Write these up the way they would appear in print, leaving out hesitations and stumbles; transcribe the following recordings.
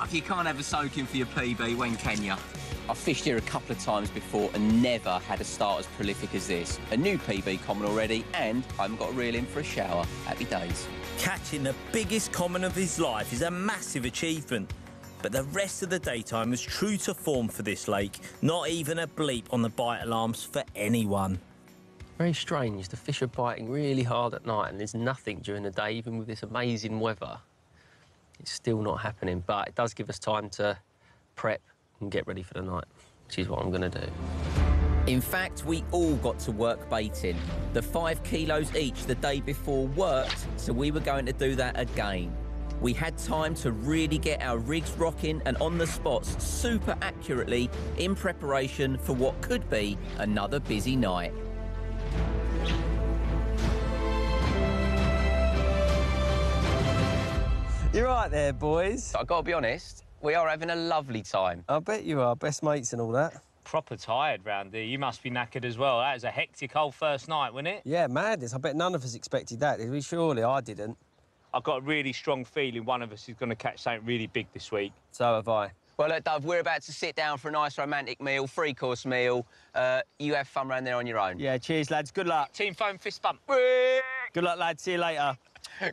If you can't have a soaking for your PB, when can you? I've fished here a couple of times before and never had a start as prolific as this. A new PB common already, and I haven't got a reel in for a shower. Happy days. Catching the biggest common of his life is a massive achievement. But the rest of the daytime was true to form for this lake. Not even a bleep on the bite alarms for anyone. Very strange. The fish are biting really hard at night and there's nothing during the day, even with this amazing weather. It's still not happening, but it does give us time to prep and get ready for the night, which is what I'm going to do. In fact, we all got to work baiting. The 5 kilos each the day before worked, so we were going to do that again. We had time to really get our rigs rocking and on the spots super accurately in preparation for what could be another busy night. You're right there, boys. I've got to be honest, we are having a lovely time. I bet you are. Best mates and all that. Proper tired round here. You must be knackered as well. That was a hectic old first night, wasn't it? Yeah, madness. I bet none of us expected that, did we? Surely I didn't. I've got a really strong feeling one of us is going to catch something really big this week. So have I. Well, look, Dove, we're about to sit down for a nice romantic meal, 3-course meal. You have fun around there on your own. Yeah, cheers, lads. Good luck. Team phone fist bump. Good luck, lads. See you later.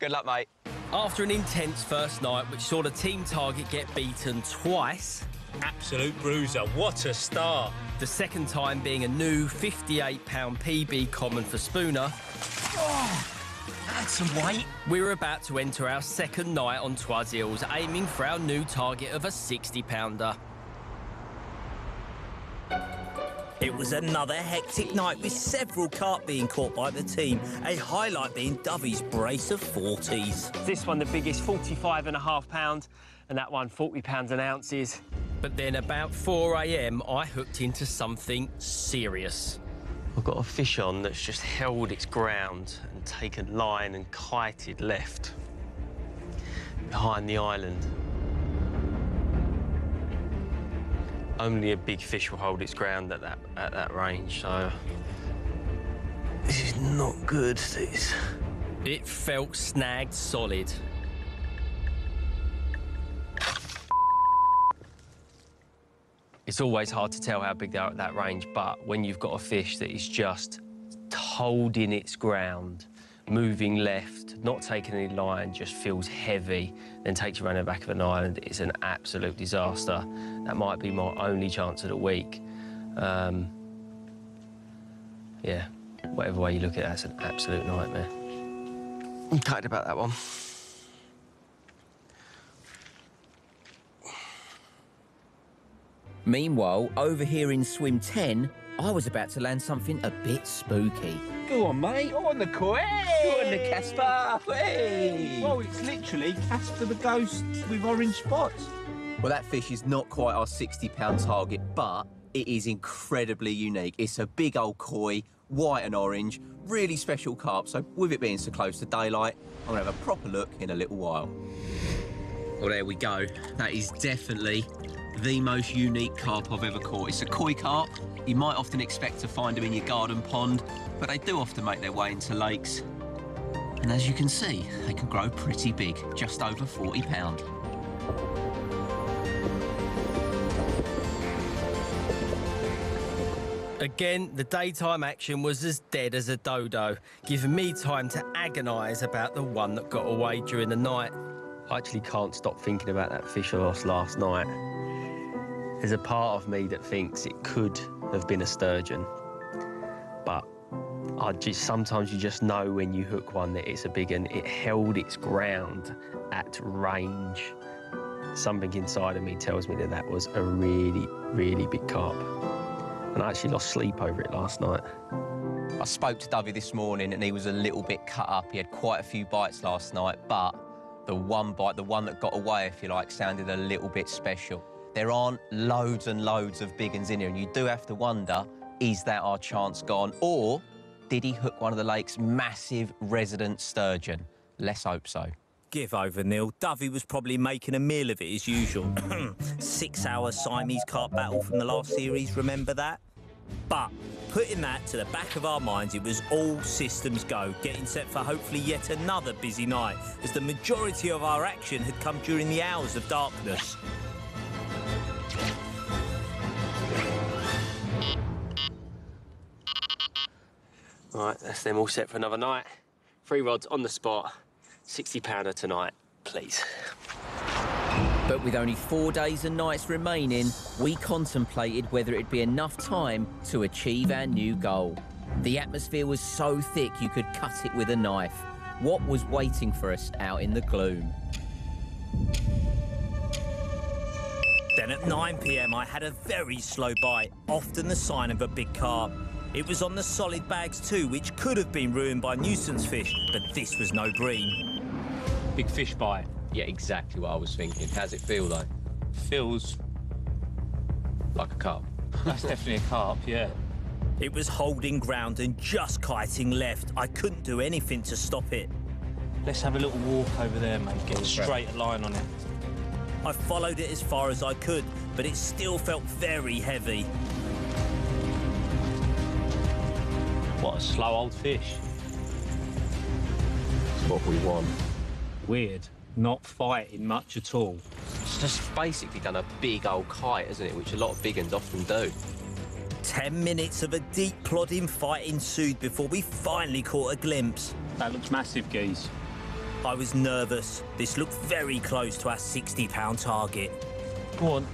Good luck, mate. After an intense first night, which saw the team target get beaten twice... Absolute bruiser. What a start. The second time being a new 58-pound PB common for Spooner. Oh, that's some weight. We were about to enter our second night on Truazil's, aiming for our new target of a 60-pounder. It was another hectic night with several carp being caught by the team, a highlight being Dovey's brace of 40s. This one the biggest, 45.5 pounds, and that one 40 pounds an ounces. But then about 4 a.m, I hooked into something serious. I've got a fish on that's just held its ground and taken line and kited left behind the island. Only a big fish will hold its ground at that range, so this is not good, this. It felt snagged solid. It's always hard to tell how big they are at that range, but when you've got a fish that is just holding its ground, moving left, not taking any line, just feels heavy, then takes you around the back of an island, it's an absolute disaster. That might be my only chance of the week. Yeah, whatever way you look at it, it's an absolute nightmare. I'm gutted about that one. Meanwhile, over here in swim 10, I was about to land something a bit spooky. Go on, mate. On the koi. Go on the Casper. Hey. Well, it's literally Casper the Ghost with orange spots. Well, that fish is not quite our 60-pound target, but it is incredibly unique. It's a big old koi, white and orange, really special carp. So with it being so close to daylight, I'm gonna have a proper look in a little while. Well, there we go. That is definitely the most unique carp I've ever caught. It's a koi carp. You might often expect to find them in your garden pond, but they do often make their way into lakes. And as you can see, they can grow pretty big, just over 40 pounds. Again, the daytime action was as dead as a dodo, giving me time to agonise about the one that got away during the night. I actually can't stop thinking about that fish I lost last night. There's a part of me that thinks it could have been a sturgeon, but sometimes you just know when you hook one that it's a big one. It held its ground at range. Something inside of me tells me that that was a really, really big carp. And I actually lost sleep over it last night. I spoke to Dovey this morning and he was a little bit cut up. He had quite a few bites last night, but the one bite, the one that got away, if you like, sounded a little bit special. There aren't loads and loads of big uns in here, and you do have to wonder, is that our chance gone? Or did he hook one of the lake's massive resident sturgeon? Let's hope so. Give over, Neil. Dovey was probably making a meal of it as usual. 6-hour Siamese carp battle from the last series, remember that? But putting that to the back of our minds, it was all systems go, getting set for hopefully yet another busy night, as the majority of our action had come during the hours of darkness. Right, that's them all set for another night. 3 rods on the spot, £60 tonight, please. But with only 4 days and nights remaining, we contemplated whether it'd be enough time to achieve our new goal. The atmosphere was so thick you could cut it with a knife. What was waiting for us out in the gloom? Then at 9 p.m, I had a very slow bite, often the sign of a big carp. It was on the solid bags too, which could have been ruined by nuisance fish, but this was no bream. Big fish bite. Yeah, exactly what I was thinking. How's it feel, though? Feels Like a carp. that's definitely a carp, yeah. It was holding ground and just kiting left. I couldn't do anything to stop it. Let's have a little walk over there, mate. Get a straight line on it. I followed it as far as I could, but it still felt very heavy. What a slow old fish. It's what we want. Weird. Not fighting much at all. It's just basically done a big old kite, isn't it? Which a lot of big uns often do. 10 minutes of a deep plodding fight ensued before we finally caught a glimpse. That looks massive, geese. I was nervous. This looked very close to our £60 target. Go on.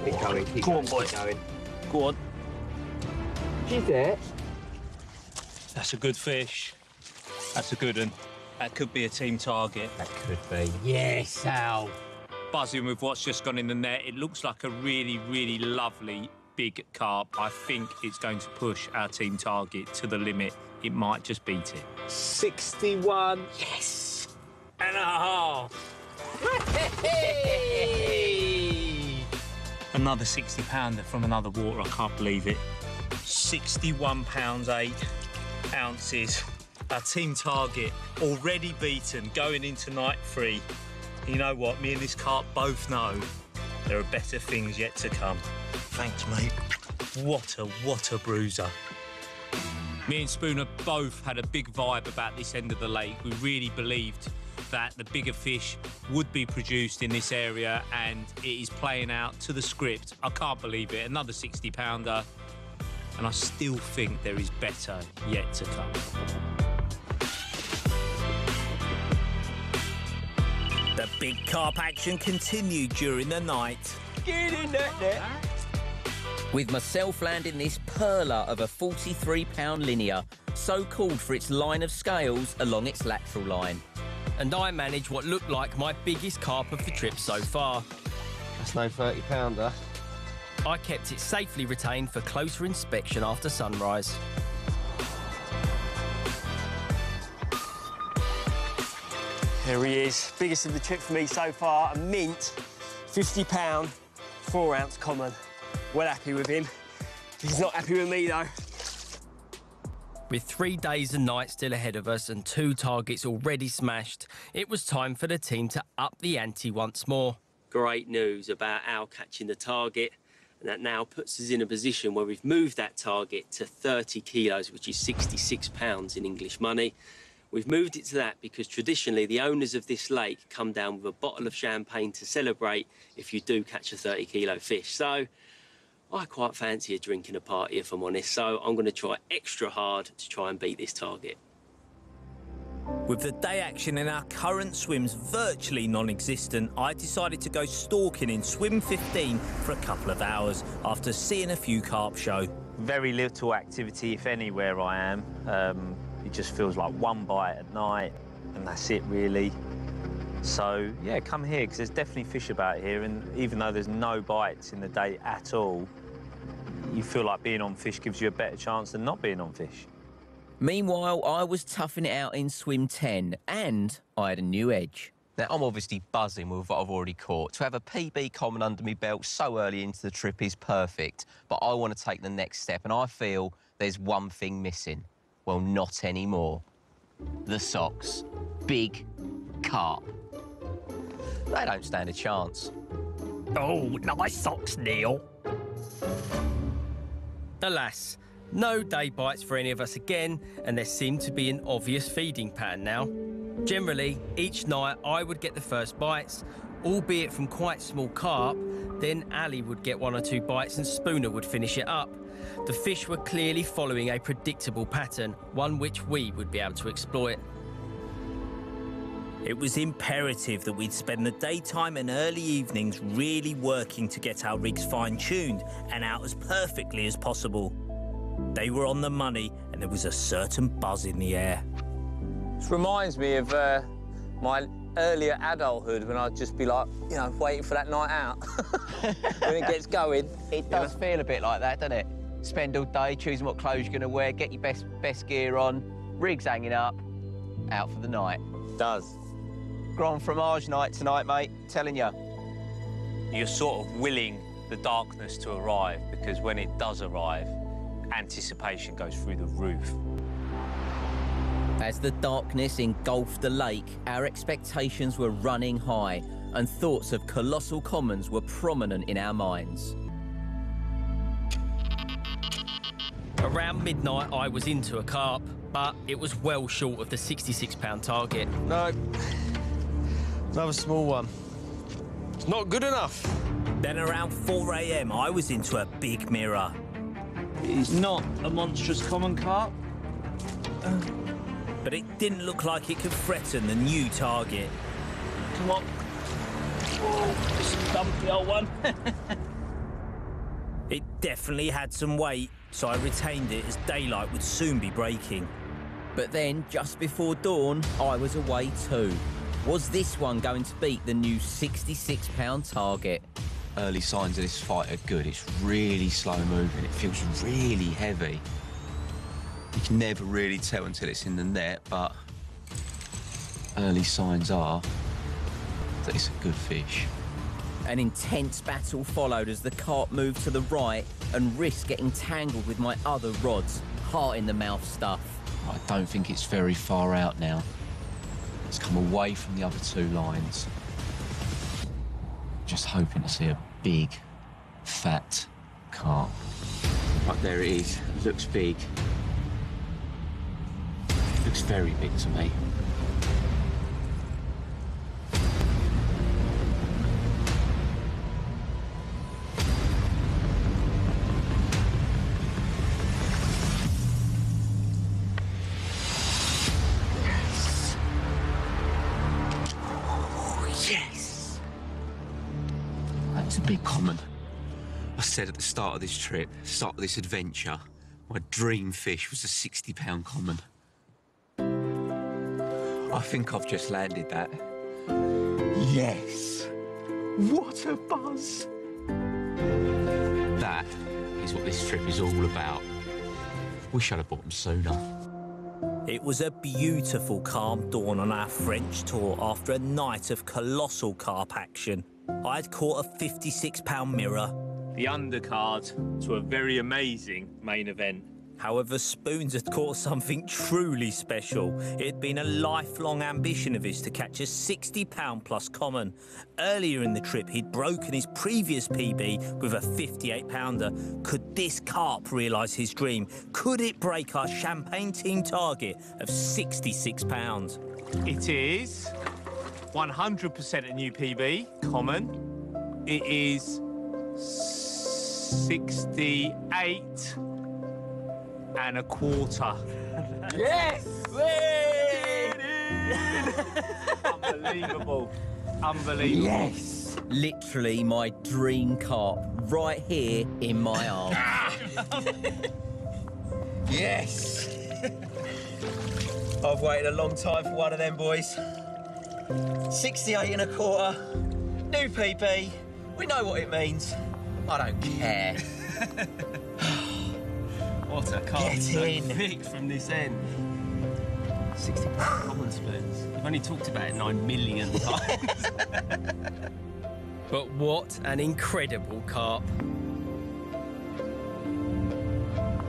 Keep going, keep Go going, on, boy. keep going. Go on. Is it? That's a good fish. That's a good one. That could be a team target. That could be. Yes, Al. Buzzing with what's just gone in the net. It looks like a really, really lovely big carp. I think it's going to push our team target to the limit. It might just beat it. 61. Yes. And a half. Another 60-pounder from another water. I can't believe it. 61 pounds 8 ounces. Our team target already beaten going into night 3. You know what? Me and this carp both know there are better things yet to come. Thanks, mate. What a bruiser. Me and Spooner both had a big vibe about this end of the lake. We really believed that the bigger fish would be produced in this area, and it is playing out to the script. I can't believe it. Another 60-pounder, and I still think there is better yet to come. The big carp action continued during the night. Get in that net. With myself landing this perler of a 43-pound linear, so called for its line of scales along its lateral line. And I managed what looked like my biggest carp of the trip so far. That's no 30-pounder. I kept it safely retained for closer inspection after sunrise. Here he is, biggest of the trip for me so far, a mint, 50-pound, 4-ounce common. Well happy with him. He's not happy with me, though. With 3 days and nights still ahead of us and 2 targets already smashed, it was time for the team to up the ante once more. Great news about Al catching the target, and that now puts us in a position where we've moved that target to 30 kilos, which is 66 pounds in English money. We've moved it to that because traditionally the owners of this lake come down with a bottle of champagne to celebrate if you do catch a 30-kilo fish. So I quite fancy a drink in a party, if I'm honest, so I'm going to try extra hard to try and beat this target. With the day action in our current swims virtually non-existent, I decided to go stalking in swim 15 for a couple of hours after seeing a few carp show. Very little activity, if any, where I am. It just feels like one bite at night, and that's it, really. So, yeah, come here, because there's definitely fish about here, and even though there's no bites in the day at all, you feel like being on fish gives you a better chance than not being on fish. Meanwhile, I was toughing it out in swim 10, and I had a new edge. Now, I'm obviously buzzing with what I've already caught. To have a PB common under my belt so early into the trip is perfect, but I want to take the next step, and I feel there's one thing missing. Well, not anymore. The socks. Big carp. They don't stand a chance. Oh, nice socks, Neil. Alas, no day bites for any of us again, and there seemed to be an obvious feeding pattern now. Generally, each night I would get the first bites, albeit from quite small carp, then Ali would get 1 or 2 bites and Spooner would finish it up. The fish were clearly following a predictable pattern, one which we would be able to exploit. It was imperative that we'd spend the daytime and early evenings really working to get our rigs fine-tuned and out as perfectly as possible. They were on the money and there was a certain buzz in the air. This reminds me of my earlier adulthood when I'd just be like, you know, waiting for that night out. When it gets going. It does feel a bit like that, doesn't it? Spend all day choosing what clothes you're going to wear, get your best gear on, rigs hanging up, out for the night. Does. Grand fromage night tonight, mate, telling you. You're sort of willing the darkness to arrive, because when it does arrive, anticipation goes through the roof. As the darkness engulfed the lake, our expectations were running high and thoughts of colossal commons were prominent in our minds. Around midnight, I was into a carp, but it was well short of the 66-pound target. No. Another small one. It's not good enough. Then around 4 a.m, I was into a big mirror. It's not a monstrous common carp. But it didn't look like it could threaten the new target. Come on. Oh, just dump the old one. It definitely had some weight, so I retained it as daylight would soon be breaking. But then, just before dawn, I was away too. Was this one going to beat the new 66-pound target? Early signs of this fight are good. It's really slow moving. It feels really heavy. You can never really tell until it's in the net, but early signs are that it's a good fish. An intense battle followed as the carp moved to the right and risked getting tangled with my other rods, heart-in-the-mouth stuff. I don't think it's very far out now. It's come away from the other 2 lines. Just hoping to see a big, fat carp. Oh, there it is. Looks big. Looks very big to me. That's a big common. I said at the start of this trip, start of this adventure, my dream fish was a 60-pound common. I think I've just landed that. Yes! What a buzz! That is what this trip is all about. Wish I'd have bought them sooner. It was a beautiful calm dawn on our French tour after a night of colossal carp action. I'd caught a 56-pound mirror. The undercard to a very amazing main event. However, Spoons had caught something truly special. It had been a lifelong ambition of his to catch a 60-pound plus common. Earlier in the trip, he'd broken his previous PB with a 58-pounder. Could this carp realise his dream? Could it break our Champagne team target of 66 pounds? It is 100% a new PB, common. It is 68 and a quarter. Yes! Unbelievable. Unbelievable. Yes! Literally my dream carp, right here in my arm. Yes! I've waited a long time for one of them, boys. 68 and a quarter, new PB. We know what it means. I don't care. What a carp. Get so in. Big from this end. 60-pound common Spoons. You've only talked about it 9 million times. But what an incredible carp.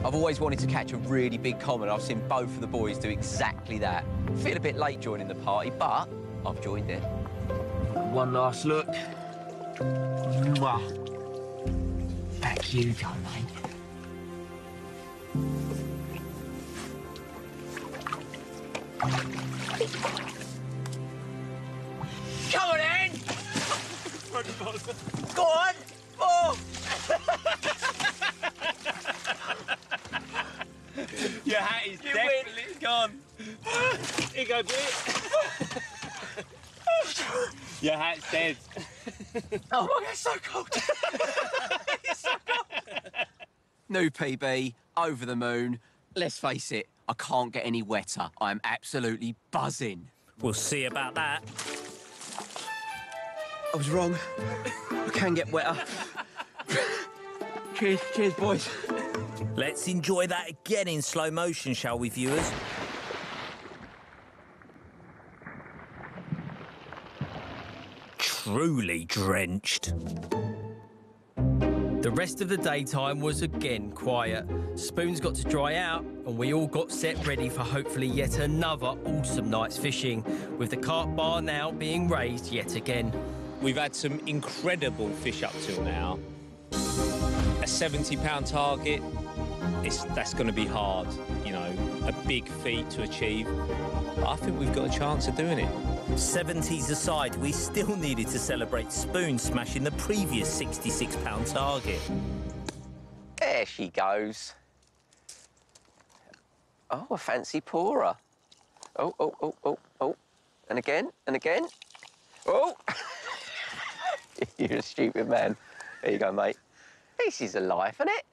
I've always wanted to catch a really big common. I've seen both of the boys do exactly that. Feel a bit late joining the party, but I've joined it. One last look. Mwah. Back you go, mate. Go on! Oh! Your hat is definitely gone. Here you go, boy. Your hat's dead. Oh my God, it's so cold. It's so cold. New PB, over the moon. Let's face it, I can't get any wetter. I'm absolutely buzzing. We'll see about that. I was wrong. I can get wetter. Cheers, boys. Let's enjoy that again in slow motion, shall we, viewers? Truly drenched. The rest of the daytime was again quiet. Spoons got to dry out and we all got set ready for hopefully yet another awesome night's fishing, with the carp bar now being raised yet again. We've had some incredible fish up till now. A 70-pound target, that's going to be hard, you know, a big feat to achieve. But I think we've got a chance of doing it. 70s aside, we still needed to celebrate Spoon smashing the previous 66-pound target. There she goes. Oh, a fancy pourer. Oh, oh, oh, oh, oh. And again, and again. Oh! You're a stupid man. There you go, mate. This is a life, isn't it?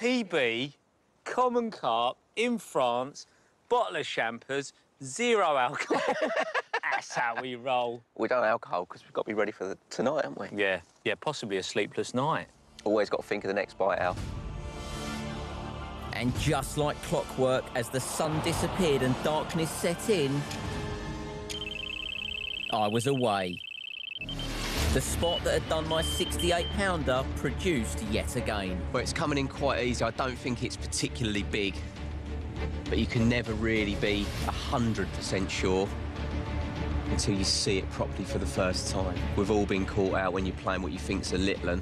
PB, common carp, in France, bottle of champers, 0 alcohol. That's how we roll. We don't alcohol because we've got to be ready for tonight, haven't we? Yeah, possibly a sleepless night. Always got to think of the next bite, Al. And just like clockwork, as the sun disappeared and darkness set in, I was away. The spot that had done my 68-pounder produced yet again. Well, it's coming in quite easy. I don't think it's particularly big, but you can never really be 100% sure until you see it properly for the first time. We've all been caught out when you're playing what you think's a little un.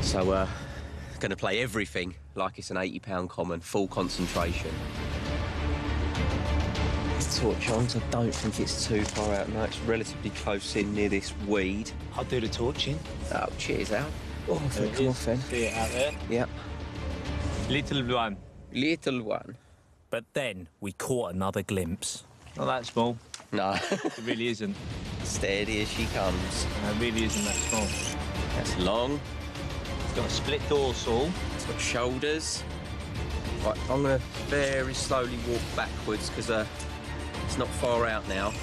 So, going to play everything like it's an 80-pound common, full concentration. This torch on, I don't think it's too far out now. It's relatively close in near this weed. I'll do the torching. Oh, cheers, Al. Oh, I thought come off then. See it out there? Yep. Little one. Little one. But then we caught another glimpse. Not that small. No. It really isn't. Steady as she comes. No, it really isn't that small. That's long. It's got a split dorsal. It's got shoulders. Right, I'm going to very slowly walk backwards because it's not far out now. I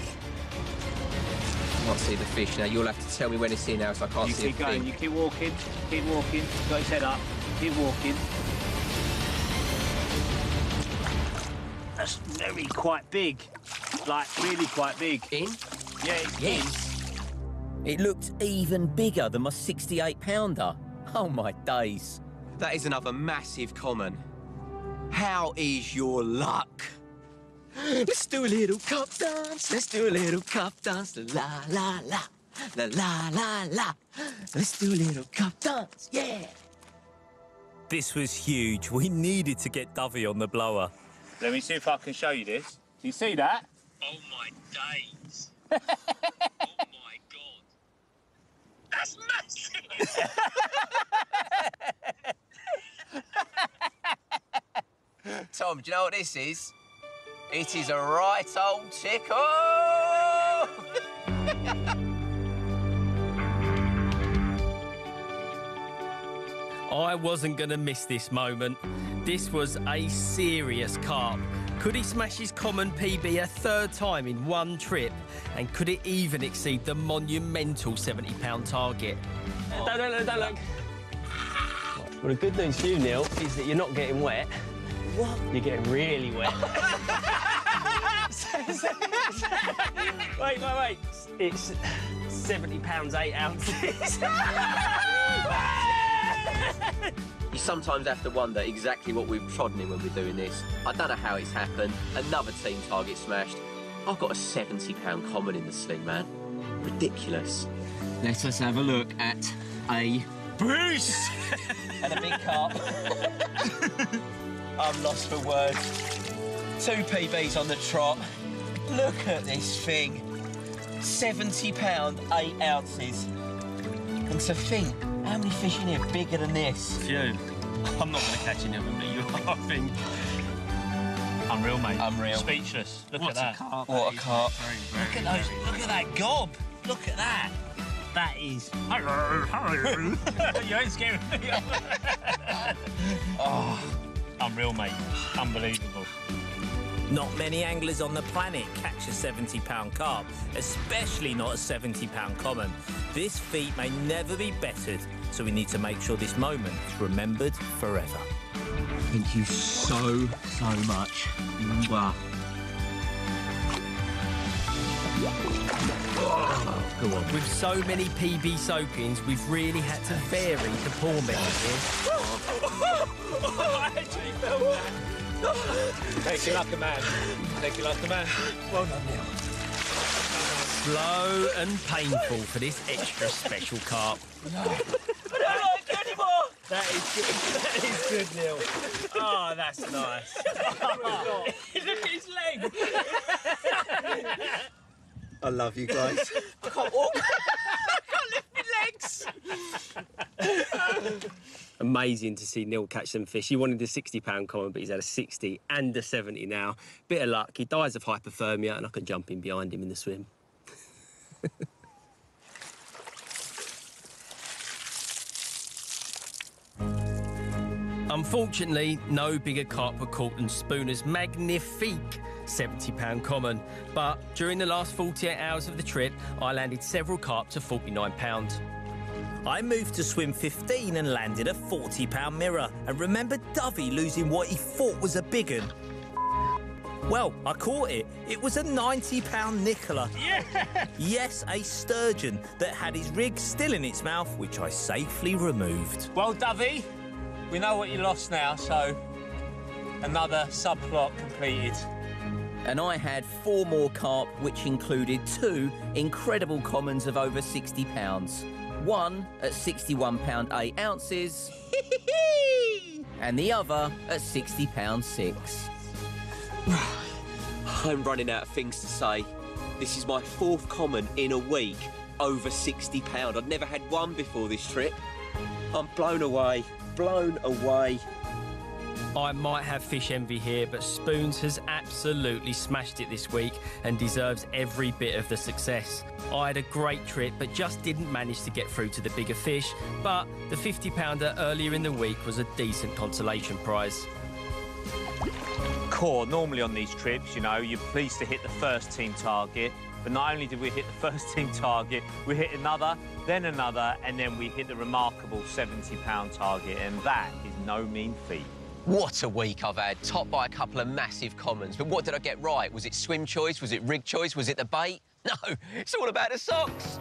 can't see the fish now. You'll have to tell me when it's in now, so I can't see You keep going, you keep walking, got his head up, keep walking. That's very quite big, like really quite big. In? Yeah, it's Yes. It looked even bigger than my 68-pounder. Oh, my days. That is another massive common. How is your luck? Let's do a little cup dance. Let's do a little cup dance. La, la, la. La, la, la, la. Let's do a little cup dance. Yeah. This was huge. We needed to get Dovey on the blower. Let me see if I can show you this. Do you see that? Oh, my days. Oh, my God. That's massive. Tom, do you know what this is? It is a right old tickle! I wasn't going to miss this moment. This was a serious carp. Could he smash his common PB a third time in one trip? And could it even exceed the monumental 70-pound target? Oh. Don't look. Well, the good news for you, Neil, is that you're not getting wet. What? You're getting really wet. Wait. It's 70 pounds, 8 ounces. You sometimes have to wonder exactly what we've trodden in when we're doing this. I don't know how it's happened. Another team target smashed. I've got a 70-pound common in the sling, man. Ridiculous. Let us have a look at a beast. And a big carp. I'm lost for words. 2 PBs on the trot. Look at this thing. £70, 8 ounces. And to think, how many fish in here bigger than this? Phew. I'm not going to catch any of them, but you are, I think. Unreal, mate. Unreal. Speechless. Look at that. Carp, What a carp. Look at those. Look at that gob. Look at that. That is. You ain't scared of me. Oh. Unreal, mate. Unbelievable. Not many anglers on the planet catch a 70-pound carp, especially not a 70-pound common. This feat may never be bettered, so we need to make sure this moment is remembered forever. Thank you so much. Wow. Oh, go on. With so many PB soakings, we've really had to vary the pour method here. I actually felt that. Take it like a man. Take it like a man. Well done, Neil. Slow and painful for this extra special carp. I don't like it anymore. That is good. That is good, Neil. Oh, that's nice. Look at his leg. I love you guys. I can't walk. I can't lift my legs. Amazing to see Neil catch some fish. He wanted a 60-pound common, but he's had a 60 and a 70 now. Bit of luck. He dies of hypothermia, and I can jump in behind him in the swim. Unfortunately, no bigger carp were caught than Spooner's magnifique 70-pound common. But during the last 48 hours of the trip, I landed several carp to 49 pounds. I moved to swim 15 and landed a 40-pound mirror, and remembered Dovey losing what he thought was a big un. Well, I caught it. It was a 90-pound Nicola. Yeah! Yes, a sturgeon that had his rig still in its mouth, which I safely removed. Well, Dovey, we know what you lost now, so another subplot completed. And I had 4 more carp, which included 2 incredible commons of over 60 pounds. One at 61 pound 8 ounces, and the other at 60 pound 6. I'm running out of things to say. This is my 4th common in a week, over 60 pound. I'd never had one before this trip. I'm blown away, blown away. I might have fish envy here, but Spoons has absolutely smashed it this week and deserves every bit of the success. I had a great trip, but just didn't manage to get through to the bigger fish, but the 50-pounder earlier in the week was a decent consolation prize. Core, normally on these trips, you know, you're pleased to hit the first team target, but not only did we hit the first team target, we hit another, and then we hit the remarkable 70-pound target, and that is no mean feat. What a week I've had, topped by a couple of massive commons. But what did I get right? Was it swim choice? Was it rig choice? Was it the bait? No, it's all about the socks.